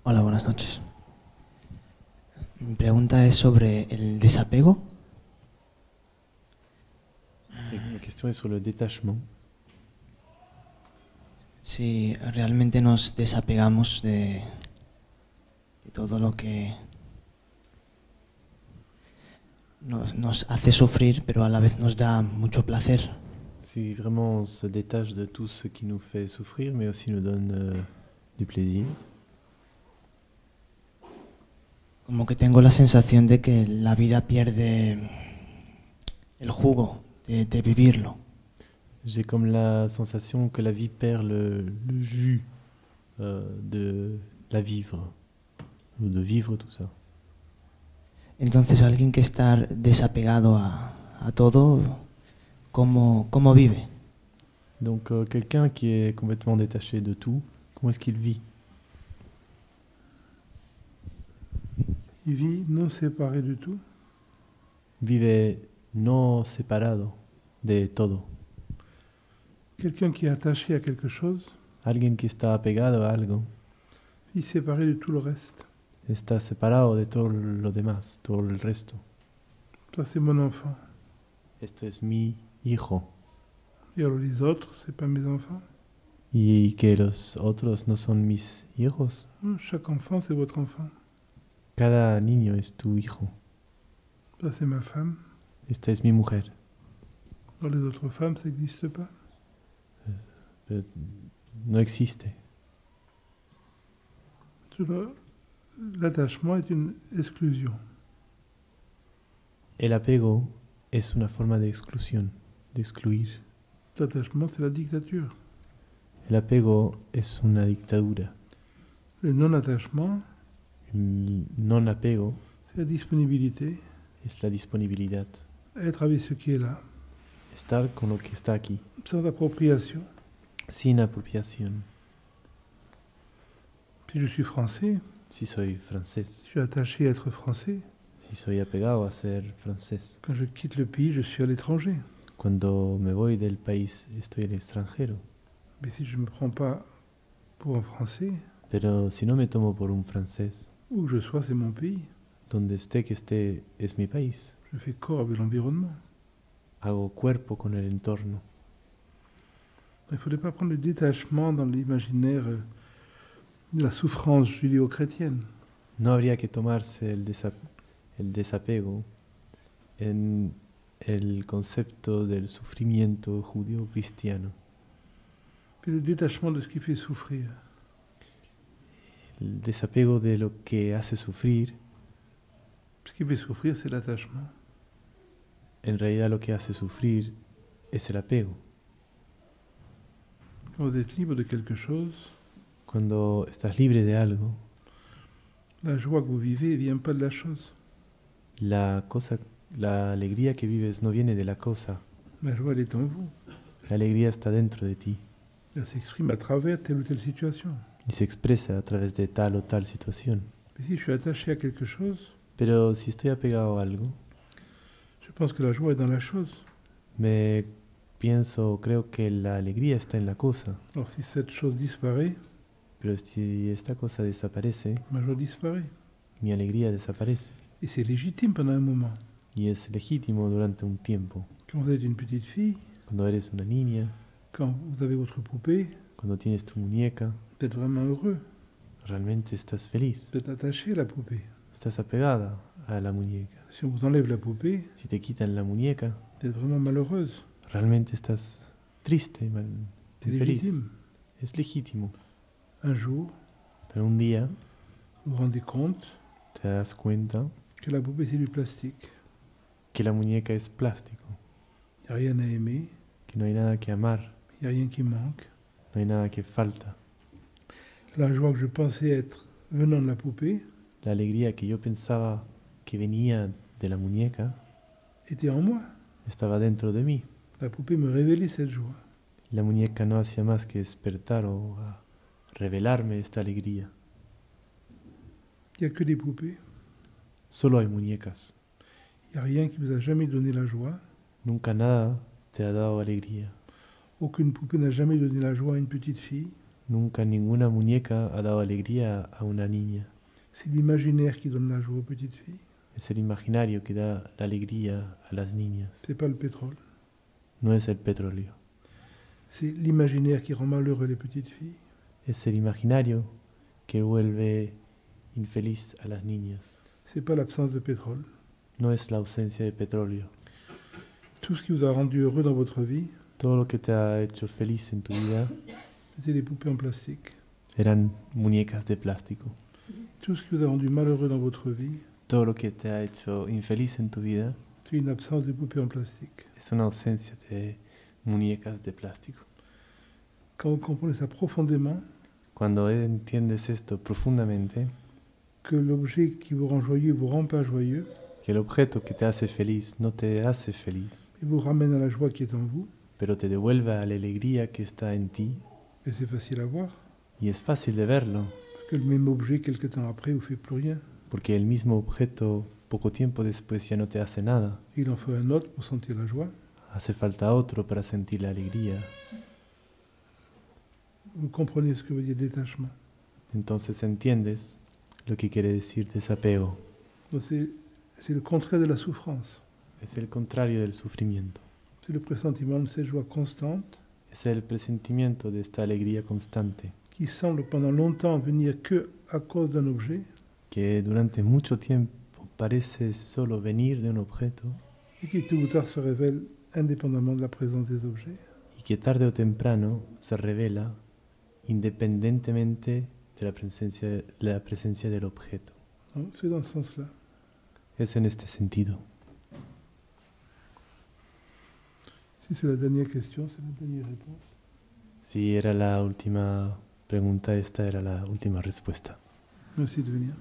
Hola, buenas noches. Mi pregunta es sobre el desapego. Ma question est sur le détachement. Si realmente nos desapegamos de todo lo que nos hace sufrir, pero a la vez nos da mucho placer. Si vraiment on se détache de tout ce qui nous fait souffrir, mais aussi nous donne du plaisir. Como que tengo la sensación de que la vida pierde el jugo de vivirlo. J'ai comme la sensation que la vie perd le jus de la vivre, ou de vivre tout ça. Entonces, alguien que está desapegado a todo, ¿cómo vive? Donc quelqu'un qui est complètement détaché de tout, comment est-ce qu'il vit? Il vit non séparé de tout. Vive no separado de todo. Quelqu'un qui est attaché à quelque chose Alguien que está apegado a algo vit séparé de tout le reste. está separado de todo lo demás, todo el resto. Ça, c'est mon enfant. Esto es mi hijo. Et alors les autres, c'est pas mes enfants. Y que los otros no son mis hijos. Chaque enfant, c'est votre enfant. Cada niño es tu hijo. Ça, c'est ma femme. Esta es mi mujer. Alors les autres femmes, ça n'existe pas. Pero no existe. L'attachement est une exclusion. El apego es una forma de exclusión, de excluir. L'attachement, c'est la dictature. El apego es una dictadura. Le non-attachement, El non apego c'est la disponibilité. es la disponibilidad. Être avec ce qui est là. Estar con lo que está aquí, Sans appropriation. sin apropiación. Si je suis français, Si soy je francés, suis attaché à être français. si soy apegado a ser francés. Quand je quitte le pays, je suis à l'étranger. Cuando me voy del país, estoy en el extranjero. Mais si je ne me prends pas pour un Français, Pero si no me tomo por un francés, où que je sois, c'est mon pays. donde esté que esté es mi país. Je fais corps avec l'environnement. Hago cuerpo con el entorno. Il ne faudrait pas prendre le détachement dans l'imaginaire de la souffrance judéo-chrétienne. No habría que tomarse el desapego en el concepto del sufrimiento judío-cristiano. Puis le détachement de ce qui fait souffrir. El desapego de lo que hace sufrir, Ce qui fait souffrir, c'est l'attachement. en realidad lo que hace sufrir es el apego. Quand vous êtes libre de quelque chose, Cuando estás libre de algo, la joie que vous vivez ne vient pas de la chose. la alegría que vives no viene de la cosa. La joie, elle est en vous. La alegría está dentro de ti Elle s'exprime à travers telle ou telle situation. y se expresa a través de tal o tal situación. Mais si je suis attaché à quelque chose, Pero si estoy apegado a algo, je pense que la joie est dans la chose. creo que la alegría está en la cosa. Alors si cette chose disparaît, Pero si esta cosa desaparece, ma joie disparaît. mi alegría desaparece. Et c'est légitime pendant un moment. Y es legítimo durante un tiempo. Quand vous êtes une petite fille, Cuando eres una niña, quand vous avez votre poupée, cuando tienes tu muñeca, vous êtes vraiment heureux. realmente estás feliz. Vous êtes attaché à la poupée. Estás apegada a la muñeca. Si on vous enlève la poupée, Si te quitan la muñeca, vous êtes vraiment malheureuse. realmente estás triste, C'est infeliz. légitime. Es legítimo. Un jour, Pero un día vous vous rendez compte te das cuenta que la poupée, c'est du plastique. que la muñeca es plástico, Il n'y a rien à aimer, que no hay nada que amar, il n'y a rien qui manque. no hay nada que falta. La joie que je pensais être venant de la poupée La alegría que yo pensaba que venía de la muñeca était en moi. estaba dentro de mí. La poupée me révélait cette joie. La muñeca no hacía más que despertar o a revelarme esta alegría. Il n'y a que des poupées. Solo hay muñecas. Il n'y a rien qui vous a jamais donné la joie. Nunca nada te ha dado alegría. Aucune poupée n'a jamais donné la joie à une petite fille. Nunca ninguna muñeca ha dado alegría a una niña. C'est l'imaginaire qui donne la joie aux petites filles. Es el imaginario que da la alegría a las niñas. C'est pas le pétrole. No es el petróleo. C'est l'imaginaire qui rend malheureux les petites filles. Es el imaginario que vuelve infeliz a las niñas. C'est pas l'absence de pétrole. No es la ausencia de petróleo. Tout ce qui vous a rendu heureux dans votre vie, Todo lo que te ha hecho feliz en tu vida c'était des poupées en plastique. eran muñecas de plástico. Tout ce qui vous a rendu malheureux dans votre vie, Todo lo que te ha hecho infeliz en tu vida c'est une absence de poupées en plastique. es una ausencia de muñecas de plástico. Quand vous comprenez ça profondément, Cuando entiendes esto profundamente, que l'objet qui vous rend joyeux vous rend pas joyeux, que el objeto que te hace feliz no te hace feliz, et vous ramène à la joie qui est en vous, pero te devuelve a la alegría que está en ti, et c'est facile à voir, y es fácil de verlo, parce que le même objet, quelque temps après, vous fait plus rien. porque el mismo objeto poco tiempo después ya no te hace nada. Il en faut un autre pour sentir la joie. Hace falta otro para sentir la alegría. Vous comprenez ce que veut dire détachement. Entonces entiendes lo que quiere decir desapego. Donc c'est le contraire de la souffrance. Es el contrario del sufrimiento. C'est le pressentiment de cette joie constante Es el presentimiento de esta alegría constante qui semble pendant longtemps venir que à cause d'un objet que durante mucho tiempo parece solo venir de un objeto et qui tôt ou tard se révèle indépendamment de la présence des objets. y que tarde o temprano se revela independientemente de la presencia del objeto. Donc, c'est dans ce sens-là. Es en este sentido. Si c'est la dernière question, c'est la dernière réponse. Si era la última pregunta, esta era la última respuesta. Merci de venir.